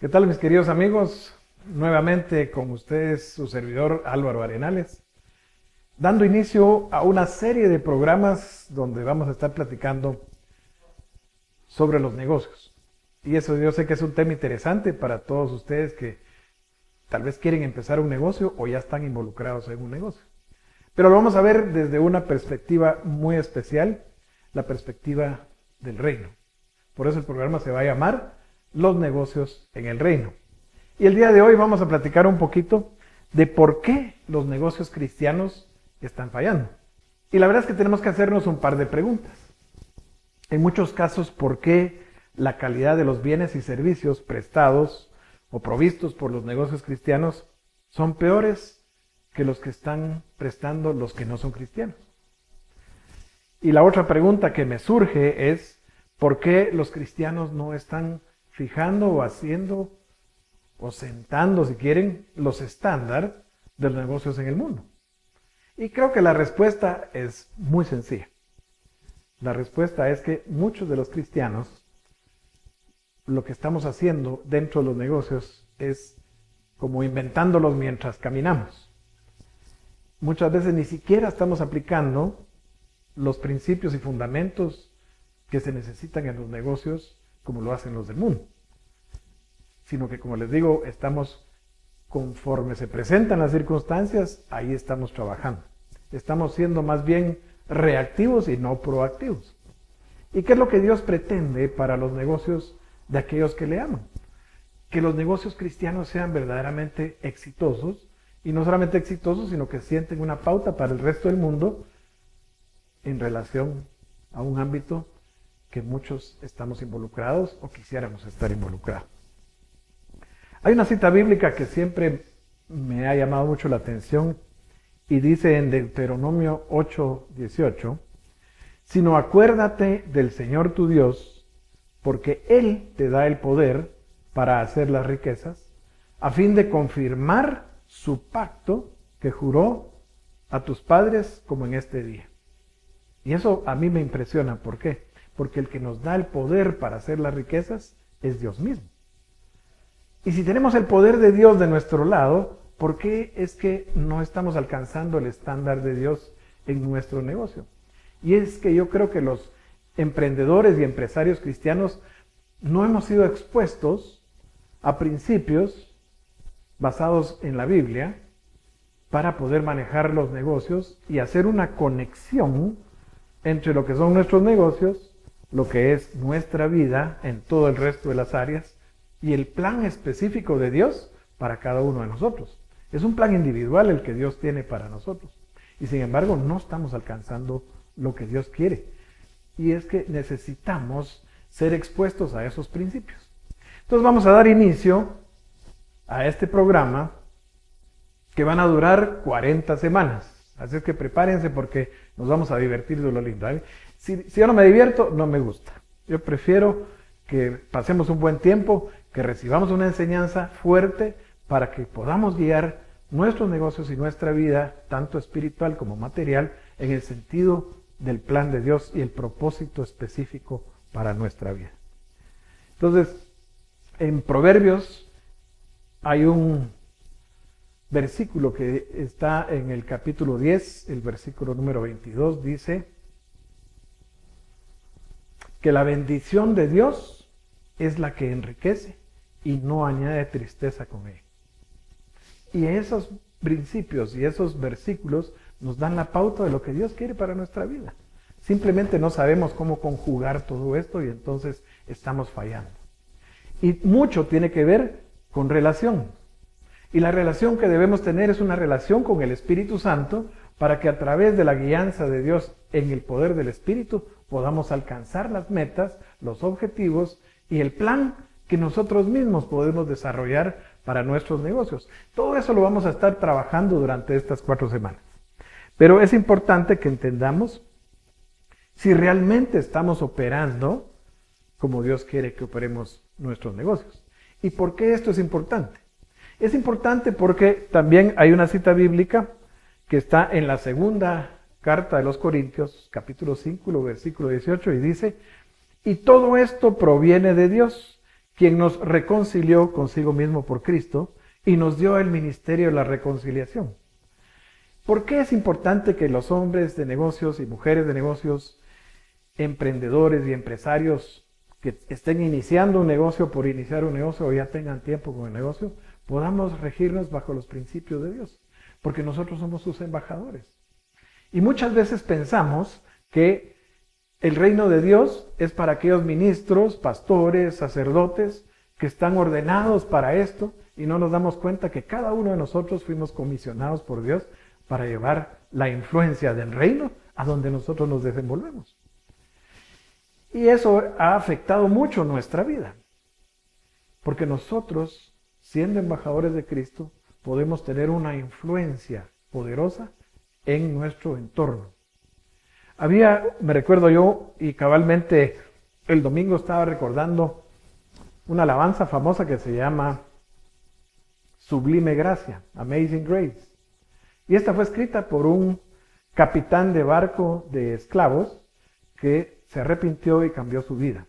¿Qué tal, mis queridos amigos? Nuevamente con ustedes su servidor Álvaro Arenales, dando inicio a una serie de programas donde vamos a estar platicando sobre los negocios. Y eso yo sé que es un tema interesante para todos ustedes que tal vez quieren empezar un negocio o ya están involucrados en un negocio. Pero lo vamos a ver desde una perspectiva muy especial, la perspectiva del reino. Por eso el programa se va a llamar Los negocios en el reino. Y el día de hoy vamos a platicar un poquito de por qué los negocios cristianos están fallando. Y la verdad es que tenemos que hacernos un par de preguntas. En muchos casos, ¿por qué la calidad de los bienes y servicios prestados o provistos por los negocios cristianos son peores que los que están prestando los que no son cristianos? Y la otra pregunta que me surge es, ¿por qué los cristianos no están fijando o haciendo o sentando, si quieren, los estándares de los negocios en el mundo? Y creo que la respuesta es muy sencilla. La respuesta es que muchos de los cristianos, lo que estamos haciendo dentro de los negocios es como inventándolos mientras caminamos. Muchas veces ni siquiera estamos aplicando los principios y fundamentos que se necesitan en los negocios como lo hacen los del mundo, sino que, como les digo, estamos, conforme se presentan las circunstancias, ahí estamos trabajando. Estamos siendo más bien reactivos y no proactivos. ¿Y qué es lo que Dios pretende para los negocios de aquellos que le aman? Que los negocios cristianos sean verdaderamente exitosos, y no solamente exitosos, sino que sienten una pauta para el resto del mundo en relación a un ámbito que muchos estamos involucrados o quisiéramos estar involucrados. Hay una cita bíblica que siempre me ha llamado mucho la atención y dice en Deuteronomio 8:18, sino acuérdate del Señor tu Dios, porque Él te da el poder para hacer las riquezas, a fin de confirmar su pacto que juró a tus padres como en este día. Y eso a mí me impresiona. ¿Por qué? Porque el que nos da el poder para hacer las riquezas es Dios mismo. Y si tenemos el poder de Dios de nuestro lado, ¿por qué es que no estamos alcanzando el estándar de Dios en nuestro negocio? Y es que yo creo que los emprendedores y empresarios cristianos no hemos sido expuestos a principios basados en la Biblia para poder manejar los negocios y hacer una conexión entre lo que son nuestros negocios, lo que es nuestra vida en todo el resto de las áreas y el plan específico de Dios para cada uno de nosotros. Es un plan individual el que Dios tiene para nosotros. Y sin embargo no estamos alcanzando lo que Dios quiere. Y es que necesitamos ser expuestos a esos principios. Entonces vamos a dar inicio a este programa que van a durar 40 semanas. Así es que prepárense porque nos vamos a divertir de lo lindo. Si yo no me divierto, no me gusta. Yo prefiero que pasemos un buen tiempo, que recibamos una enseñanza fuerte para que podamos guiar nuestros negocios y nuestra vida, tanto espiritual como material, en el sentido del plan de Dios y el propósito específico para nuestra vida. Entonces, en Proverbios hay un versículo que está en el capítulo 10, el versículo número 22, dice que la bendición de Dios es la que enriquece y no añade tristeza con ella. Y esos principios y esos versículos nos dan la pauta de lo que Dios quiere para nuestra vida. Simplemente no sabemos cómo conjugar todo esto y entonces estamos fallando. Y mucho tiene que ver con relación. Y la relación que debemos tener es una relación con el Espíritu Santo para que a través de la guianza de Dios en el poder del Espíritu podamos alcanzar las metas, los objetivos y el plan que nosotros mismos podemos desarrollar para nuestros negocios. Todo eso lo vamos a estar trabajando durante estas 4 semanas. Pero es importante que entendamos si realmente estamos operando como Dios quiere que operemos nuestros negocios. ¿Y por qué esto es importante? Es importante porque también hay una cita bíblica que está en la segunda carta de los Corintios, capítulo 5, versículo 18, y dice, y todo esto proviene de Dios, quien nos reconcilió consigo mismo por Cristo y nos dio el ministerio de la reconciliación. ¿Por qué es importante que los hombres de negocios y mujeres de negocios, emprendedores y empresarios que estén iniciando un negocio por iniciar un negocio o ya tengan tiempo con el negocio, podamos regirnos bajo los principios de Dios? Porque nosotros somos sus embajadores. Y muchas veces pensamos que el reino de Dios es para aquellos ministros, pastores, sacerdotes que están ordenados para esto y no nos damos cuenta que cada uno de nosotros fuimos comisionados por Dios para llevar la influencia del reino a donde nosotros nos desenvolvemos. Y eso ha afectado mucho nuestra vida, porque nosotros, siendo embajadores de Cristo, podemos tener una influencia poderosa en nuestro entorno. Me recuerdo yo, y cabalmente el domingo estaba recordando una alabanza famosa que se llama Sublime Gracia, Amazing Grace. Y esta fue escrita por un capitán de barco de esclavos que se arrepintió y cambió su vida.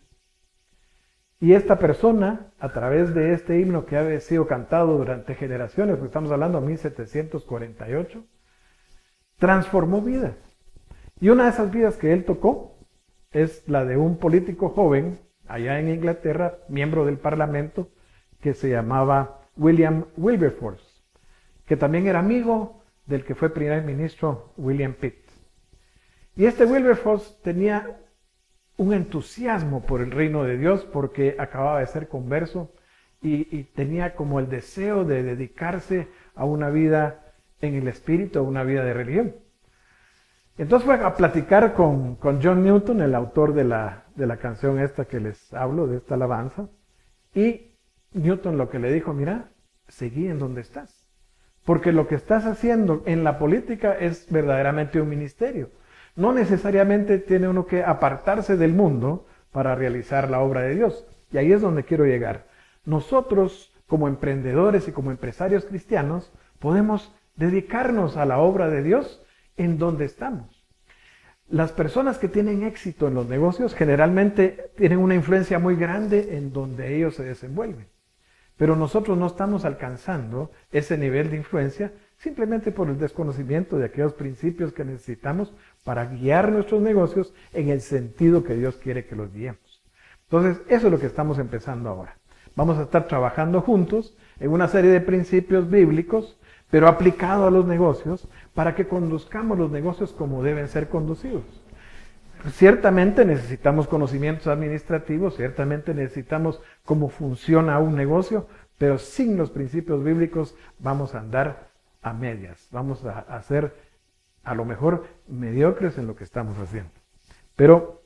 Y esta persona, a través de este himno que ha sido cantado durante generaciones, porque estamos hablando de 1748, transformó vidas. Y una de esas vidas que él tocó es la de un político joven allá en Inglaterra, miembro del Parlamento, que se llamaba William Wilberforce, que también era amigo del que fue primer ministro William Pitt. Y este Wilberforce tenía un entusiasmo por el reino de Dios porque acababa de ser converso y tenía como el deseo de dedicarse a una vida en el espíritu, a una vida de religión. Entonces fue a platicar con John Newton, el autor de la canción esta que les hablo, de esta alabanza, y Newton lo que le dijo: mira, seguí en donde estás, porque lo que estás haciendo en la política es verdaderamente un ministerio. No necesariamente tiene uno que apartarse del mundo para realizar la obra de Dios. Y ahí es donde quiero llegar. Nosotros, como emprendedores y como empresarios cristianos, podemos dedicarnos a la obra de Dios en donde estamos. Las personas que tienen éxito en los negocios generalmente tienen una influencia muy grande en donde ellos se desenvuelven. Pero nosotros no estamos alcanzando ese nivel de influencia simplemente por el desconocimiento de aquellos principios que necesitamos para guiar nuestros negocios en el sentido que Dios quiere que los guiemos. Entonces, eso es lo que estamos empezando ahora. Vamos a estar trabajando juntos en una serie de principios bíblicos, pero aplicado a los negocios, para que conduzcamos los negocios como deben ser conducidos. Ciertamente necesitamos conocimientos administrativos, ciertamente necesitamos cómo funciona un negocio, pero sin los principios bíblicos vamos a andar a medias, vamos a ser a lo mejor mediocres en lo que estamos haciendo. Pero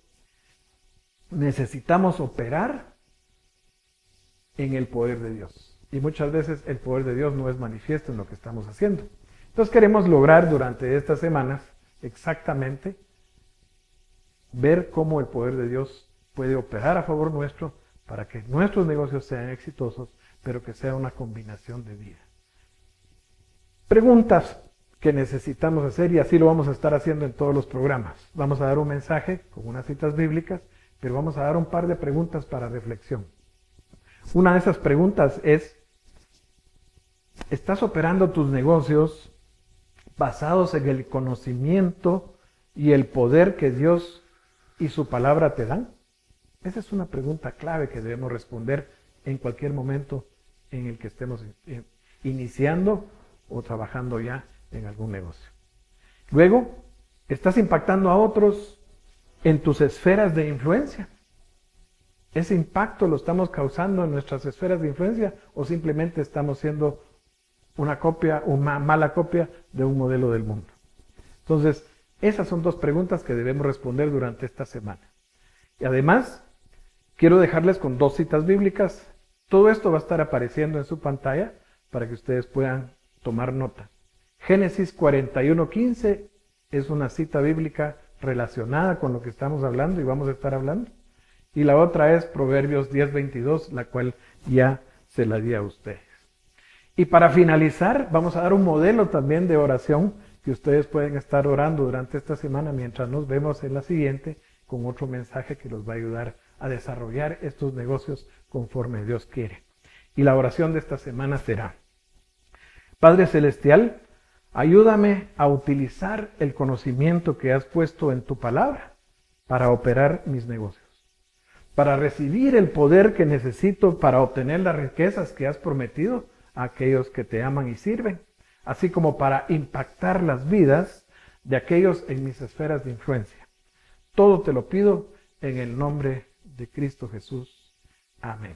necesitamos operar en el poder de Dios. Y muchas veces el poder de Dios no es manifiesto en lo que estamos haciendo. Entonces queremos lograr durante estas semanas exactamente ver cómo el poder de Dios puede operar a favor nuestro para que nuestros negocios sean exitosos, pero que sea una combinación de vida. Preguntas que necesitamos hacer, y así lo vamos a estar haciendo en todos los programas. Vamos a dar un mensaje con unas citas bíblicas, pero vamos a dar un par de preguntas para reflexión. Una de esas preguntas es: ¿estás operando tus negocios basados en el conocimiento y el poder que Dios y su palabra te dan? Esa es una pregunta clave que debemos responder en cualquier momento en el que estemos iniciando o trabajando ya en algún negocio. Luego, ¿estás impactando a otros en tus esferas de influencia? ¿Ese impacto lo estamos causando en nuestras esferas de influencia o simplemente estamos siendo una mala copia de un modelo del mundo? Entonces, esas son dos preguntas que debemos responder durante esta semana. Y además, quiero dejarles con dos citas bíblicas. Todo esto va a estar apareciendo en su pantalla para que ustedes puedan tomar nota. Génesis 41:15 es una cita bíblica relacionada con lo que estamos hablando y vamos a estar hablando. Y la otra es Proverbios 10:22, la cual ya se la di a ustedes. Y para finalizar, vamos a dar un modelo también de oración que ustedes pueden estar orando durante esta semana mientras nos vemos en la siguiente con otro mensaje que los va a ayudar a desarrollar estos negocios conforme Dios quiere. Y la oración de esta semana será: Padre Celestial, ayúdame a utilizar el conocimiento que has puesto en tu palabra para operar mis negocios, para recibir el poder que necesito para obtener las riquezas que has prometido a aquellos que te aman y sirven, así como para impactar las vidas de aquellos en mis esferas de influencia. Todo te lo pido en el nombre de Cristo Jesús. Amén.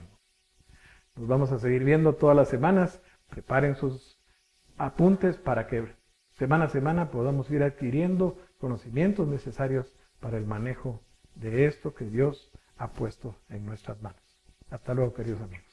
Nos vamos a seguir viendo todas las semanas. Preparen sus apuntes para que semana a semana podamos ir adquiriendo conocimientos necesarios para el manejo de esto que Dios ha puesto en nuestras manos. Hasta luego, queridos amigos.